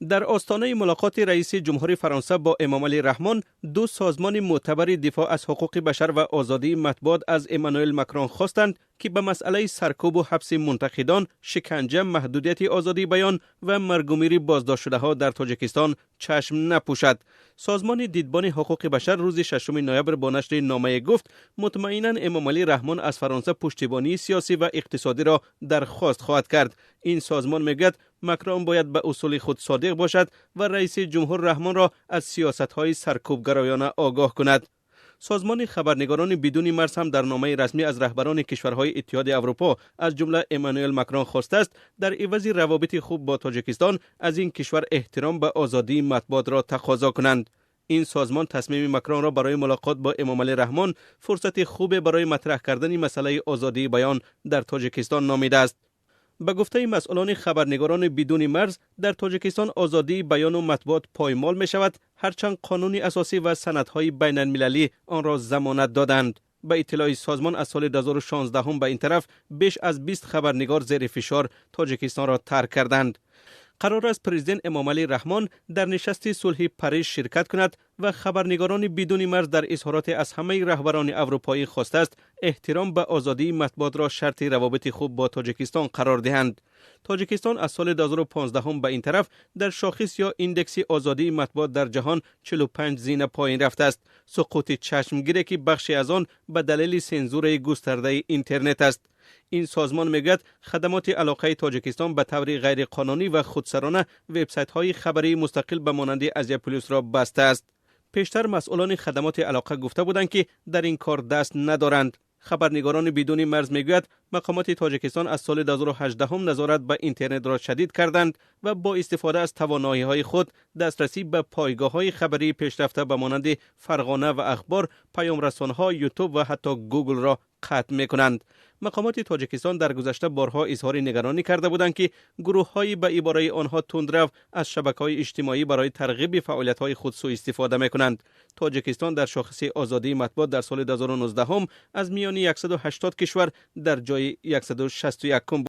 در آستانه ملاقات رئیس جمهوری فرانسه با امامعلی رحمان، دو سازمان معتبر دفاع از حقوق بشر و آزادی مطبوعات از امانوئل ماکرون خواستند که به مسئله سرکوب و حبس منتقدان، شکنجه، محدودیت آزادی بیان و مرگ و میر بازداشت شده ها در تاجیکستان چشم نپوشد. سازمان دیدبان حقوق بشر روز 6 نوامبر با نشر نامه گفت مطمئنا امامعلی رحمان از فرانسه پشتیبانی سیاسی و اقتصادی را درخواست خواهد کرد. این سازمان میگوید ماکرون باید به اصول خود صادق باشد و رئیس جمهور رحمان را از سیاست‌های سرکوبگرایانه آگاه کند. سازمان خبرنگاران بدون مرز هم در نامه رسمی از رهبران کشورهای اتحاد اروپا از جمله امانوئل ماکرون خواسته است در عوض روابط خوب با تاجیکستان از این کشور احترام به آزادی مطبوعات را تقاضا کنند. این سازمان تصمیم ماکرون را برای ملاقات با امامعلی رحمان فرصت خوب برای مطرح کردن مسئله آزادی بیان در تاجیکستان نامیده است. به گفته مسئولان خبرنگاران بدون مرز، در تاجیکستان آزادی بیان و مطبوعات پایمال می شود، هرچند قانون اساسی و سندهای بین المللی آن را ضمانت دادند. به اطلاع سازمان از سال 2016 به این طرف بیش از 20 خبرنگار زیر فشار تاجیکستان را ترک کردند. قرار است پرزیدنت امامعلی رحمان در نشست صلح پاریس شرکت کند و خبرنگاران بدون مرز در اظهارات از همه رهبران اروپایی خواسته است احترام به آزادی مطبوعات را شرط روابط خوب با تاجیکستان قرار دهند. تاجیکستان از سال 2015 به این طرف در شاخص یا ایندکس آزادی مطبوعات در جهان 45 زین پایین رفته است. سقوط چشمگیری که بخشی از آن به دلیل سانسور گسترده اینترنت است. این سازمان میگوید خدمات علاقه تاجیکستان به طور غیر قانونی و خودسرانه وبسایت های خبری مستقل به مانند ازیا پلاس را بسته است. پیشتر مسئولان خدمات علاقه گفته بودند که در این کار دست ندارند. خبرنگاران بدون مرز میگوید مقامات تاجیکستان از سال 2018 نظارت به اینترنت را شدید کردند و با استفاده از توانایی‌های خود دسترسی به پایگاه‌های خبری پیشرفته به مانند فرغانه و اخبار، پیام‌رسان‌ها، یوتیوب و حتی گوگل را قطع می‌کنند. مقامات تاجیکستان در گذشته بارها اظهار نگرانی کرده بودند که گروه‌هایی به عباره آنها تندرو از شبکه‌های اجتماعی برای ترغیب فعالیت‌های خود سوء استفاده می‌کنند. تاجیکستان در شاخص آزادی مطبوعات در سال 2019 از میان 180 کشور در جای 161